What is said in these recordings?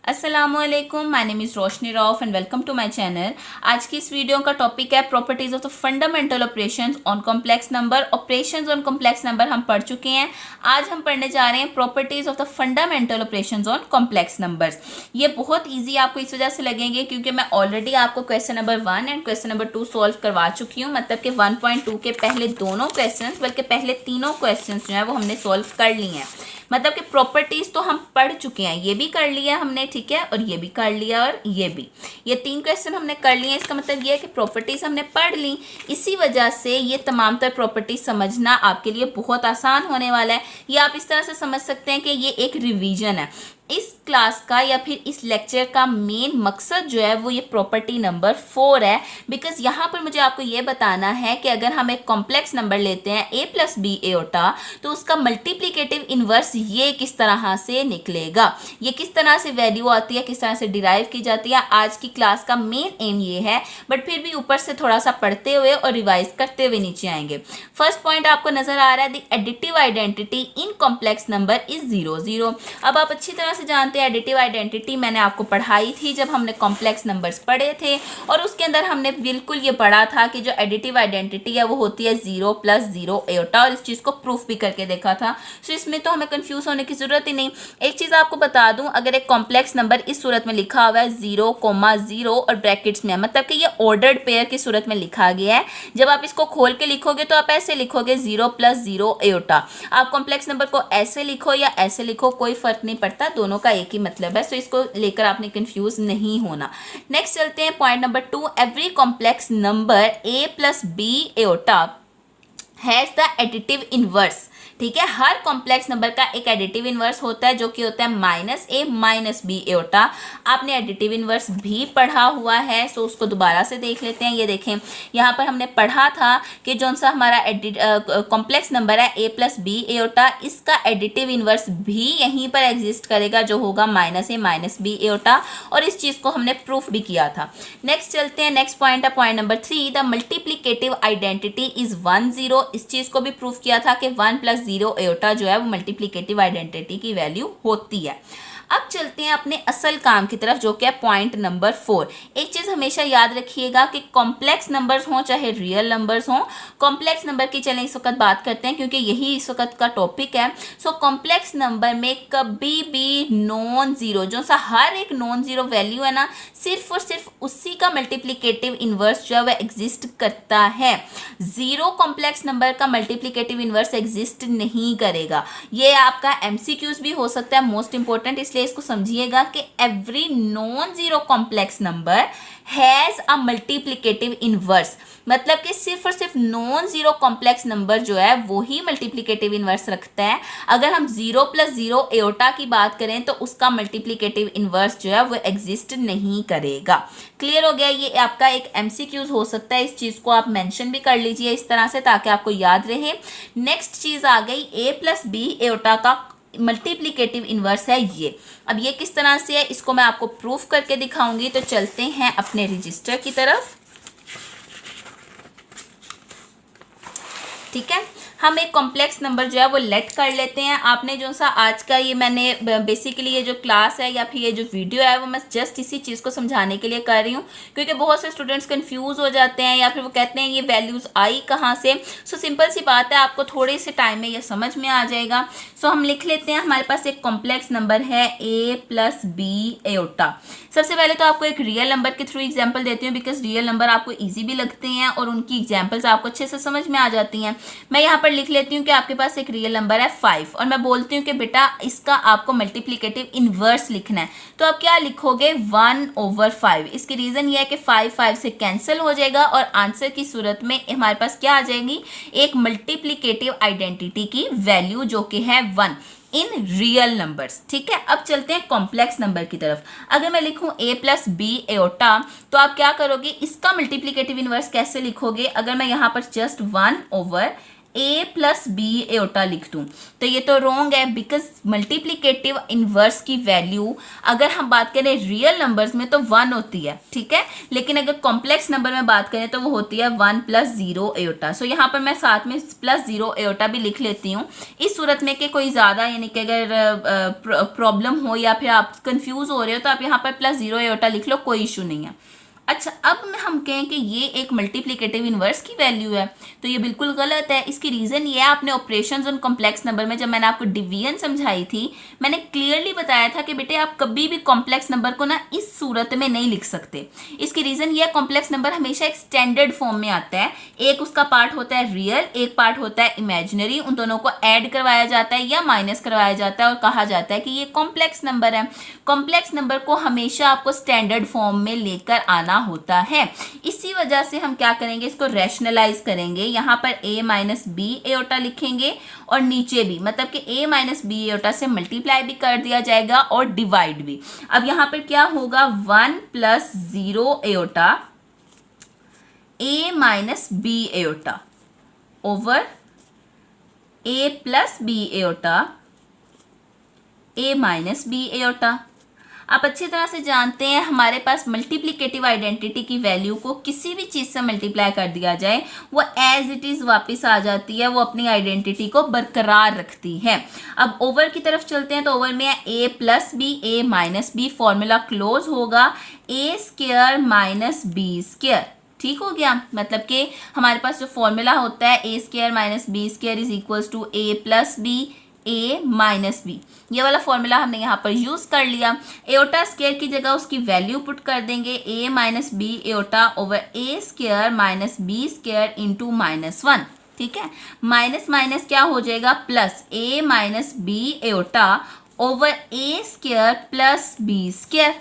अस्सलामुअलैकुम, my name is Roshni Rauf and welcome to my channel. आज की इस वीडियो का टॉपिक है properties of the fundamental operations on complex number. Operations on complex number हम पढ़ चुके हैं। आज हम पढ़ने जा रहे हैं properties of the fundamental operations on complex numbers. ये बहुत ईजी आपको इस वजह से लगेंगे क्योंकि मैं ऑलरेडी आपको question number 1 and question number 2 solve करवा चुकी हूँ। मतलब कि 1.2 के पहले दोनों क्वेश्चन, बल्कि पहले तीनों क्वेश्चन जो है वो हमने सॉल्व कर लिए हैं। मतलब कि प्रॉपर्टीज तो हम पढ़ चुके हैं, ये भी कर लिया हमने, ठीक है, और ये भी कर लिया और ये भी, ये 3 क्वेश्चन हमने कर लिए हैं। इसका मतलब ये है कि प्रॉपर्टीज हमने पढ़ ली। इसी वजह से ये तमाम तर प्रॉपर्टीज समझना आपके लिए बहुत आसान होने वाला है। ये आप इस तरह से समझ सकते हैं कि ये एक रिवीजन है। इस क्लास का या फिर इस लेक्चर का मेन मकसद जो है वो ये प्रॉपर्टी नंबर 4 है। बिकॉज यहाँ पर मुझे आपको ये बताना है कि अगर हम एक कॉम्प्लेक्स नंबर लेते हैं a प्लस बी एओटा, तो उसका मल्टीप्लिकेटिव इन्वर्स ये किस तरह से निकलेगा, ये किस तरह से वैल्यू आती है, किस तरह से डिराइव की जाती है। आज की क्लास का मेन एम ये है, बट फिर भी ऊपर से थोड़ा सा पढ़ते हुए और रिवाइज करते हुए नीचे आएंगे। फर्स्ट पॉइंट आपको नजर आ रहा है, the additive identity in complex number is 0 0। अब आप अच्छी तरह से जानते हैं एडिटिव आइडेंटिटी मैंने आपको पढ़ाई थी जब हमने कॉम्प्लेक्स नंबर्स पढ़े थे, और उसके अंदर हमने बिल्कुल ये पढ़ा था कि जो एडिटिव आइडेंटिटी है वो होती है 0 प्लस 0 एओटा, और इस चीज़ को प्रूफ भी करके देखा था। सो इसमें तो हमें कंफ्यूज होने की जरूरत ही नहीं। एक चीज़ आपको बता दूं, अगर एक कॉम्प्लेक्स नंबर इस सूरत में लिखा हुआ है 0,0 और ब्रैकेट्स में, मतलब कि ये ऑर्डर्ड पेयर की सूरत में लिखा गया है। जब आप इसको खोल के लिखोगे तो आप ऐसे लिखोगे 0 प्लस 0 एओटा। आप कॉम्प्लेक्स नंबर को ऐसे लिखो या ऐसे लिखो, कोई फर्क नहीं पड़ता, दोनों का एक ही मतलब है। सो इसको लेकर आपने कंफ्यूज नहीं होना। नेक्स्ट चलते हैं point number 2। Every complex number a plus b iota has the additive inverse. ठीक है, हर कॉम्प्लेक्स नंबर का एक एडिटिव इनवर्स होता है जो कि होता है -a माइनस बी एओटा। आपने एडिटिव इनवर्स भी पढ़ा हुआ है, सो उसको दोबारा से देख लेते हैं। ये देखें, यहाँ पर हमने पढ़ा था कि जो सा हमारा कॉम्प्लेक्स नंबर है a प्लस बी एओटा, इसका एडिटिव इनवर्स भी यहीं पर एग्जिस्ट करेगा जो होगा -a माइनस बी एओटा, और इस चीज़ को हमने प्रूफ भी किया था। नेक्स्ट चलते हैं, नेक्स्ट पॉइंट है point number 3। The multiplicative identity is 1 0। इस चीज़ को भी प्रूफ किया था कि 1 प्लस 0 एओटा जो है वो मल्टीप्लिकेटिव आइडेंटिटी की वैल्यू होती है। अब चलते हैं अपने असल काम की तरफ, जो कि है पॉइंट नंबर 4। एक चीज़ हमेशा याद रखिएगा कि कॉम्प्लेक्स नंबर्स हों चाहे रियल नंबर्स हों, कॉम्प्लेक्स नंबर की चलें इस वक्त बात करते हैं क्योंकि यही इस वक्त का टॉपिक है। सो कॉम्प्लेक्स नंबर में कभी भी नॉन जीरो, जो सा हर एक नॉन जीरो वैल्यू है ना, सिर्फ और सिर्फ उसी का मल्टीप्लिकेटिव इनवर्स जो है वह एग्जिस्ट करता है। जीरो कॉम्प्लेक्स नंबर का मल्टीप्लिकेटिव इनवर्स एग्जिस्ट नहीं करेगा। ये आपका एमसीक्यूज भी हो सकता है, मोस्ट इंपॉर्टेंट, इसलिए इसको समझिएगा कि every non zero complex number has a multiplicative inverse. मतलब कि सिर्फ और सिर्फ नॉन जीरो कॉम्प्लेक्स नंबर जो है वो ही मल्टीप्लिकेटिव इनवर्स रखता है। अगर हम 0 प्लस 0 एओटा की बात करें तो उसका मल्टीप्लिकेटिव इनवर्स जो है वो एग्जिस्ट नहीं करेगा। क्लियर हो गया? ये आपका एक एमसीक्यूज हो सकता है, इस चीज़ को आप मेंशन भी कर लीजिए इस तरह से ताकि आपको याद रहे। नेक्स्ट चीज़ आ गई, a प्लस बी एओटा का मल्टीप्लिकेटिव इनवर्स है ये। अब ये किस तरह से है इसको मैं आपको प्रूफ करके दिखाऊंगी। तो चलते हैं अपने रजिस्टर की तरफ। ठीक है, हम एक कॉम्प्लेक्स नंबर जो है वो लेट कर लेते हैं। आपने जो सा आज का ये मैंने बेसिकली ये जो क्लास है या फिर ये जो वीडियो है वो मैं जस्ट इसी चीज़ को समझाने के लिए कर रही हूँ, क्योंकि बहुत से स्टूडेंट्स कंफ्यूज हो जाते हैं या फिर वो कहते हैं ये वैल्यूज़ आई कहाँ से। सो सिंपल सी बात है, आपको थोड़े से टाइम में ये समझ में आ जाएगा। सो हम लिख लेते हैं, हमारे पास एक कॉम्प्लेक्स नंबर है a प्लस बी एओटा। सबसे पहले तो आपको एक रियल नंबर के थ्रू एग्जाम्पल देती हूँ, बिकॉज रियल नंबर आपको ईजी भी लगते हैं और उनकी एग्जाम्पल्स आपको अच्छे से समझ में आ जाती हैं। मैं यहाँ पर लिख लेती हूँ कि आपके पास एक रियल नंबर है 5, और मैं बोलती हूँ कि बेटा इसका आपको मल्टीप्लिकेटिव इनवर्स लिखना है। तो आप क्या लिखोगे? 1/5। इसकी रीज़न ये है कि 5 से कैंसिल हो जाएगा और आंसर की सूरत में हमारे पास क्या आ जाएगी? एक मल्टीप्लिकेटिव आइडेंटिटी की वैल्यू जो कि है 1 इन रियल नंबर्स। ठीक है, अब चलते हैं कॉम्प्लेक्स नंबर की तरफ। अगर मैं लिखूं a प्लस बी एओटा, तो आप क्या करोगे? इसका मल्टीप्लिकेटिव इनवर्स कैसे लिखोगे? अगर मैं यहाँ पर जस्ट 1/, ए प्लस बी एओटा लिख दूँ तो ये तो रॉन्ग है, बिकॉज मल्टीप्लिकेटिव इन्वर्स की वैल्यू अगर हम बात करें रियल नंबर्स में तो 1 होती है, ठीक है, लेकिन अगर कॉम्प्लेक्स नंबर में बात करें तो वो होती है 1 + 0 एओटा। सो यहाँ पर मैं साथ में +0 एओटा भी लिख लेती हूँ इस सूरत में कि कोई ज़्यादा यानी कि अगर प्रॉब्लम हो या फिर आप कंफ्यूज हो रहे हो तो आप यहाँ पर +0 एओटा लिख लो, कोई इशू नहीं है। अच्छा, अब हम कहें कि ये एक मल्टीप्लिकेटिव इन्वर्स की वैल्यू है तो ये बिल्कुल गलत है। इसकी रीज़न ये है, आपने ऑपरेशंस ऑन कॉम्प्लेक्स नंबर में जब मैंने आपको डिवीजन समझाई थी मैंने क्लियरली बताया था कि बेटे आप कभी भी कॉम्प्लेक्स नंबर को ना इस सूरत में नहीं लिख सकते। इसकी रीज़न ये है, कॉम्प्लेक्स नंबर हमेशा एक स्टैंडर्ड फॉर्म में आता है, एक उसका पार्ट होता है रियल, एक पार्ट होता है इमेजिनरी, उन दोनों को ऐड करवाया जाता है या माइनस करवाया जाता है और कहा जाता है कि ये कॉम्प्लेक्स नंबर है। कॉम्प्लेक्स नंबर को हमेशा आपको स्टैंडर्ड फॉर्म में लेकर आना होता है। इसी वजह से हम क्या करेंगे, इसको रैशनलाइज करेंगे, यहाँ पर a - b एओटा लिखेंगे और नीचे भी मतलब कि a - b एओटा से मल्टीप्लाई भी कर दिया जाएगा और डिवाइड भी। अब यहाँ पर क्या होगा, 1 + 0 aorta a - b aorta over a + b aorta a - b aorta. आप अच्छी तरह से जानते हैं हमारे पास मल्टीप्लिकेटिव आइडेंटिटी की वैल्यू को किसी भी चीज़ से मल्टीप्लाई कर दिया जाए वो एज इट इज़ वापस आ जाती है, वो अपनी आइडेंटिटी को बरकरार रखती है। अब ओवर की तरफ चलते हैं तो ओवर में है a + b a - b, formula close होगा a² - b²। ठीक हो गया, मतलब कि हमारे पास जो फॉर्मूला होता है a² - b² = a + b a - b, ये वाला फॉर्मूला हमने यहाँ पर यूज़ कर लिया। एओटा स्क्वायर की जगह उसकी वैल्यू पुट कर देंगे a - b aorta over a² - b² into -1, ठीक है। माइनस माइनस क्या हो जाएगा, plus a - b aorta over a² + b²।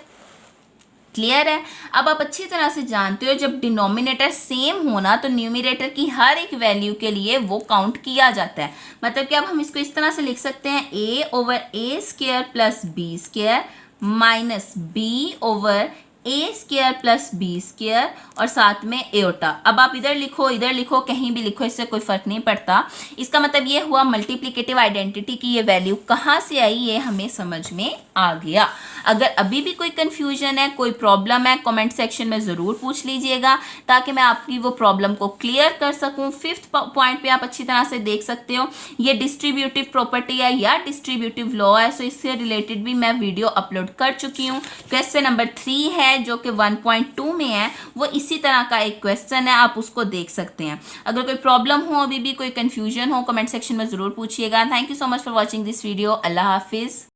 Clear है। अब आप अच्छी तरह से जानते हो जब डिनोमिनेटर सेम होना तो न्यूमरेटर की हर एक वैल्यू के लिए वो काउंट किया जाता है। मतलब कि अब हम इसको इस तरह से लिख सकते हैं a over a² + b² minus b over a² + b² और साथ में एओटा। अब आप इधर लिखो कहीं भी लिखो, इससे कोई फर्क नहीं पड़ता। इसका मतलब ये हुआ मल्टीप्लिकेटिव आइडेंटिटी की ये वैल्यू कहाँ से आई ये हमें समझ में आ गया। अगर अभी भी कोई कंफ्यूजन है, कोई प्रॉब्लम है, कमेंट सेक्शन में ज़रूर पूछ लीजिएगा ताकि मैं आपकी वो प्रॉब्लम को क्लियर कर सकूँ। 5th पॉइंट पे आप अच्छी तरह से देख सकते हो, ये डिस्ट्रीब्यूटिव प्रॉपर्टी है या डिस्ट्रीब्यूटिव लॉ है, सो इससे रिलेटेड भी मैं वीडियो अपलोड कर चुकी हूँ। क्वेश्चन नंबर 3 है जो कि 1.2 में है, वो इसी तरह का एक क्वेश्चन है, आप उसको देख सकते हैं। अगर कोई प्रॉब्लम हो, अभी भी कोई कंफ्यूजन हो, कमेंट सेक्शन में ज़रूर पूछिएगा। Thank you so much for watching this video. अल्लाह हाफिज़।